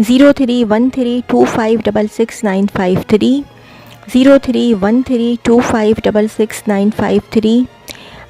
031325666953 031325666953।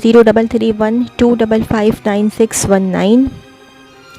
0331255619।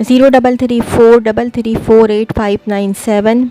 0334348597।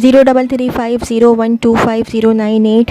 0335012598।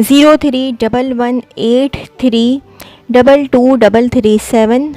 0311832237।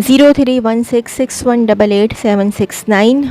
031661888769।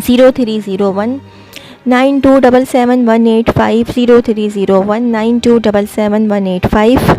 030192777185 030192777185।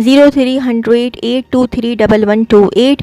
0300823128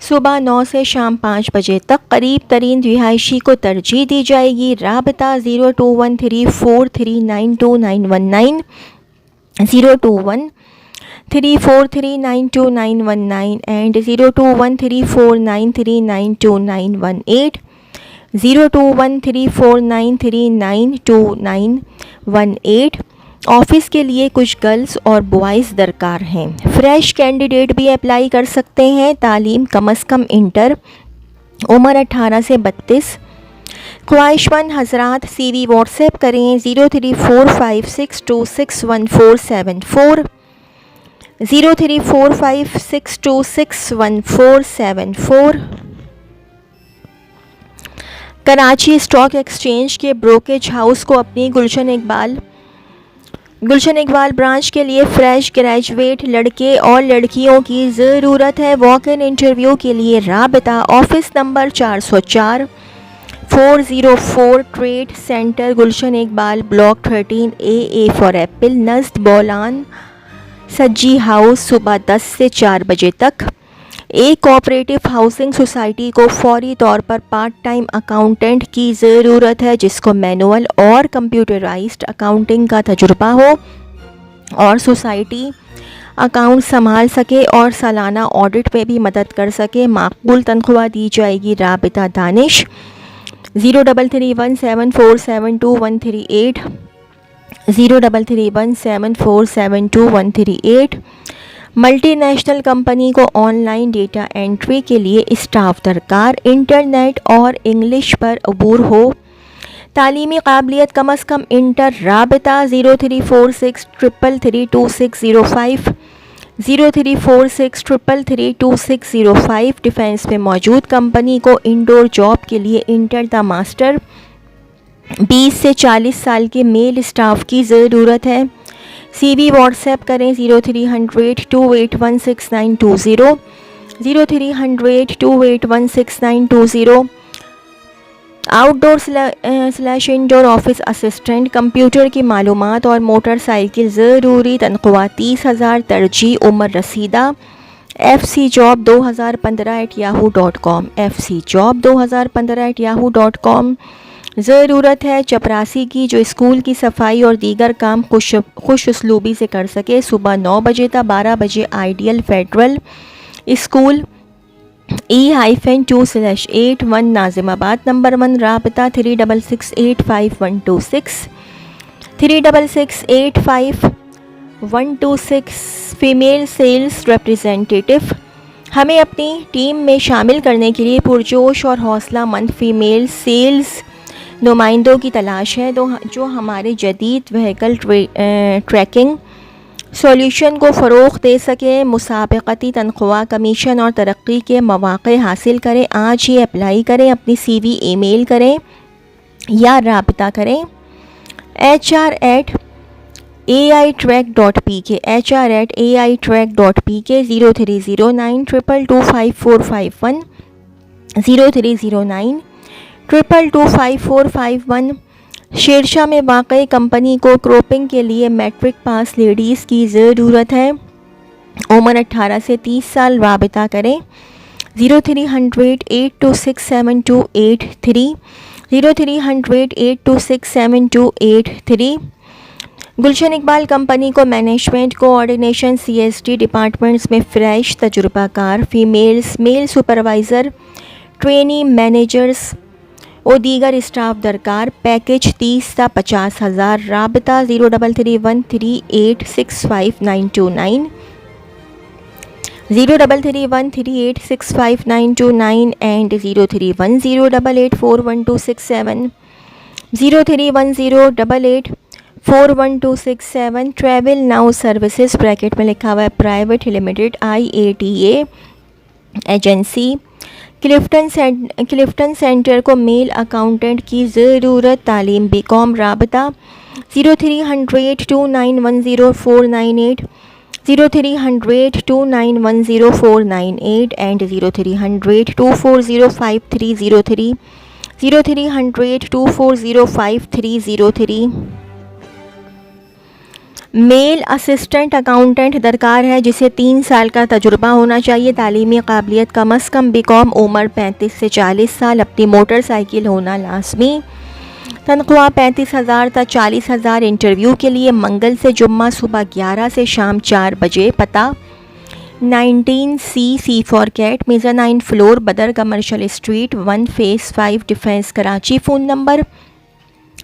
صبح 9 سے شام 5 بجے تک قریب ترین رہائشی کو ترجیح دی جائے گی. رابطہ 0213439291 0213439291 اینڈ 021349392918 021349392918. آفس کے لیے کچھ گرلز اور بوائز درکار ہیں. فریش کینڈیڈیٹ بھی اپلائی کر سکتے ہیں. تعلیم کم از کم انٹر. عمر 18 سے 32. خواہش مند حضرات سی وی واٹس ایپ کریں 0345626147 0345626147. کراچی اسٹاک ایکسچینج کے بروکریج ہاؤس کو اپنی گلشن اقبال برانچ کے لیے فریش گریجویٹ لڑکے اور لڑکیوں کی ضرورت ہے. واک ان انٹرویو کے لیے رابطہ office number 404 404 trade centre Gulshan Iqbal block 13 AA for Apple نزد بولان سجی ہاؤس صبح 10 سے 4 بجے تک. ایک کوآپریٹو ہاؤسنگ سوسائٹی کو فوری طور پر پارٹ ٹائم اکاؤنٹنٹ کی ضرورت ہے جس کو مینول اور کمپیوٹرائزڈ اکاؤنٹنگ کا تجربہ ہو اور سوسائٹی اکاؤنٹ سنبھال سکے اور سالانہ آڈٹ میں بھی مدد کر سکے. معقول تنخواہ دی جائے گی. رابطہ دانش 0331747238 0331747238. ملٹی نیشنل کمپنی کو آن لائن ڈیٹا انٹری کے لیے اسٹاف درکار. انٹرنیٹ اور انگلش پر عبور ہو. تعلیمی قابلیت کم از کم انٹر. رابطہ 0346332605 0346332605. ڈیفنس میں موجود کمپنی کو انڈور جاب کے لیے انٹر دا ماسٹر 20 سے 40 سال کے میل اسٹاف کی ضرورت ہے. سی وی واٹس ایپ کریں 0300281690 0300281690. آؤٹ ڈور / انڈور آفس اسسٹنٹ کمپیوٹر کی معلومات اور موٹر سائیکل ضروری. تنخواہ 30,000. ترجیح عمر رسیدہ. fcjob2015@yahoo.com fcjob2015@yahoo.com. ضرورت ہے چپراسی کی جو اسکول کی صفائی اور دیگر کام خوش اسلوبی سے کر سکے. صبح 9 بجے تا 12 بجے. آئیڈیل فیڈرل اسکول E-2/81 ناظم آباد نمبر 1. رابطہ 36685126 36685126. Female sales representative. ہمیں اپنی ٹیم میں شامل کرنے کے لیے پرجوش اور حوصلہ مند فیمیل سیلز نمائندوں کی تلاش ہے جو ہمارے جدید وہیکل ٹریکنگ سولوشن کو فروغ دے سکے. مسابقتی تنخواہ کمیشن اور ترقی کے مواقع حاصل کریں. آج ہی اپلائی کریں. اپنی سی وی ای میل کریں یا رابطہ کریں hr@aitrack.pk hr@aitrack.pk 0309225451 0309225451. شیرشاہ میں واقع کمپنی کو کروپنگ کے لیے میٹرک پاس لیڈیز کی ضرورت ہے. عمر 18 سے 30 سال. رابطہ کریں 0300826728 0300826728. گلشن اقبال کمپنی کو مینجمنٹ کوآرڈینیشن CSD ڈپارٹمنٹس میں فریش تجربہ کار فیمیلز میل سپروائزر ٹرینی مینیجرز اور دیگر اسٹاف درکار. پیکیج 30 تا 50,000. رابطہ 0331386599 0331386599 and 0310884127 0310884127. Travel now services bracket میں لکھا ہوا ہے private limited IATA agency. Clifton centre کو میل اکاؤنٹنٹ کی ضرورت. تعلیم BCom. رابطہ 0300291049 0300291049 اینڈ 0300240530 0300240530. میل اسسٹنٹ اکاؤنٹنٹ درکار ہے جسے 3 سال کا تجربہ ہونا چاہیے. تعلیمی قابلیت کم از کم BCom, عمر 35 سے 40 سال, اپنی موٹر سائیکل ہونا لازمی. تنخواہ 35,000 تا 40,000. انٹرویو کے لیے منگل سے جمعہ صبح 11 سے شام 4 بجے. پتہ 19C for cat, mezzanine floor, Badar commercial street, 1 phase 5, defence, Karachi. Phone number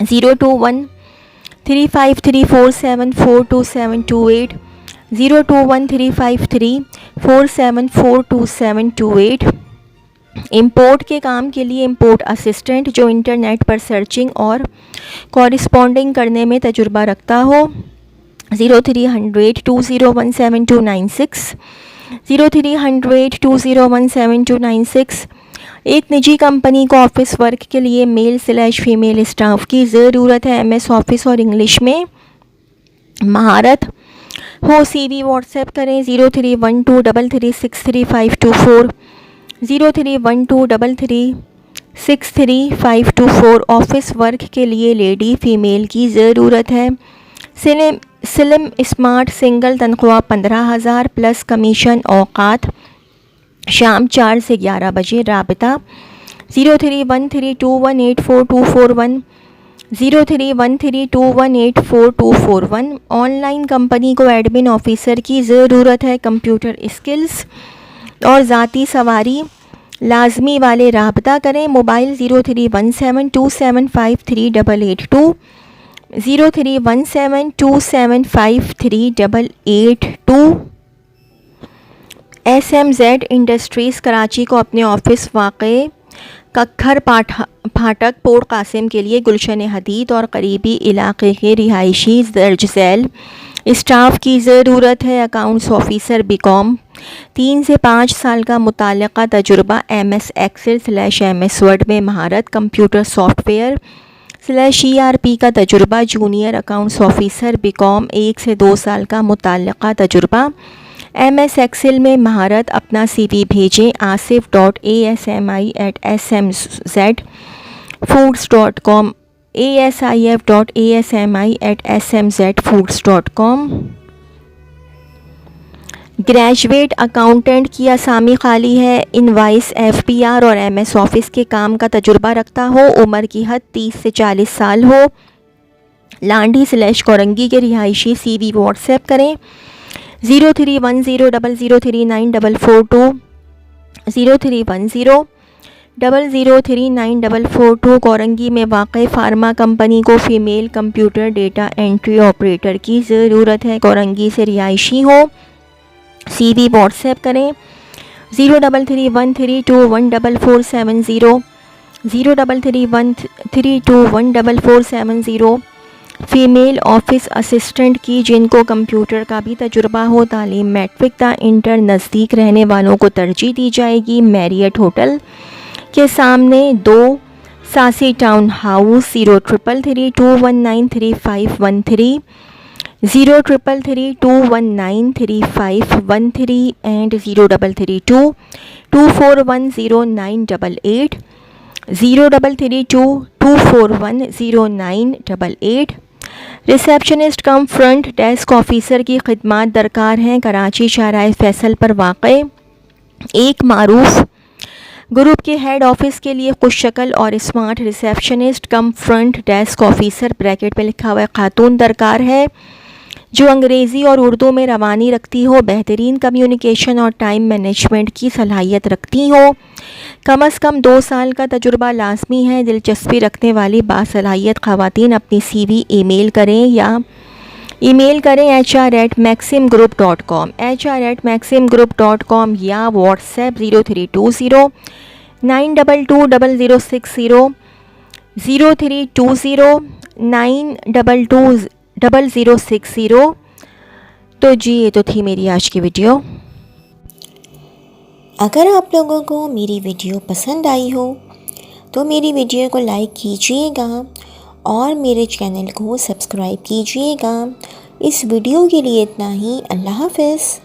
0213534742728, 0213534742728. Import کے کام کے لیے امپورٹ اسسٹنٹ جو انٹرنیٹ پر سرچنگ اور کورسپونڈنگ کرنے میں تجربہ رکھتا ہو. 0300201729 0300201729. ایک نجی کمپنی کو آفس ورک کے لیے میل/فیمیل اسٹاف کی ضرورت ہے. MS آفس اور انگلش میں مہارت ہو. CV واٹس ایپ کریں 0312336524 0312336524. آفس ورک کے لیے لیڈی فیمیل کی ضرورت ہے. سلم اسمارٹ سنگل, تنخواہ 15,000 پلس کمیشن. اوقات شام 4 سے 11 بجے. رابطہ 031321842441 031321842441. آن لائن کمپنی کو ایڈمن آفیسر کی ضرورت ہے. کمپیوٹر اسکلز اور ذاتی سواری لازمی والے. رابطہ کریں. موبائل 0317275388 0317275388. SMZ انڈسٹریز کراچی کو اپنے آفس واقع ککھر پھاٹک پورٹ قاسم کے لیے گلشن حدید اور قریبی علاقے کے رہائشی درج ذیل اسٹاف کی ضرورت ہے. اکاؤنٹس آفیسر BCom, 3 سے 5 سال کا متعلقہ تجربہ. MS Excel/MS Word میں مہارت. کمپیوٹر سافٹ ویئر/ERP کا تجربہ. جونیئر اکاؤنٹس آفیسر BCom, 1 سے 2 سال کا متعلقہ تجربہ. MS Excel میں مہارت. اپنا CV بھیجیں asif.asmi@smzfoods.com asif.asmi@smzfoods.com. گریجویٹ اکاؤنٹنٹ کی اسامی خالی ہے. انوائس FPR اور MS آفس کے کام کا تجربہ رکھتا ہو. عمر کی حد 30 سے 40 سال ہو. لانڈی/کورنگی کے رہائشی. CV واٹس ایپ کریں 031000394442 031000394442. کورنگی میں واقع فارما کمپنی کو female computer data entry operator کی ضرورت ہے. کورنگی سے رہائشی ہو. CV واٹس ایپ کریں 0331321470 0331321470. فیمیل آفس اسسٹنٹ کی جن کو کمپیوٹر کا بھی تجربہ ہو. تعلیم میٹرک تا انٹر. نزدیک رہنے والوں کو ترجیح دی جائے گی. میریٹ ہوٹل کے سامنے 2 Sasi town house. 0333219313 0333219313 and 0332410988 0332410988. Receptionist cum front desk officer کی خدمات درکار ہیں. کراچی شاہراہ فیصل پر واقع ایک معروف گروپ کے ہیڈ آفس کے لیے خوش شکل اور smart receptionist cum front desk officer (bracket میں لکھا ہوا ہے) خاتون درکار ہے جو انگریزی اور اردو میں روانی رکھتی ہو, بہترین کمیونیکیشن اور ٹائم مینجمنٹ کی صلاحیت رکھتی ہو. کم از کم 2 سال کا تجربہ لازمی ہے. دلچسپی رکھنے والی باصلاحیت خواتین اپنی CV ای میل کریں HR@maximgroup.com HR@maximgroup.com یا واٹس ایپ 0320922060 0320922060. تو جی یہ تو تھی میری آج کی ویڈیو. اگر آپ لوگوں کو میری ویڈیو پسند آئی ہو تو میری ویڈیو کو لائک کیجیے گا اور میرے چینل کو سبسکرائب کیجیے گا. اس ویڈیو کے لیے اتنا ہی. اللہ حافظ.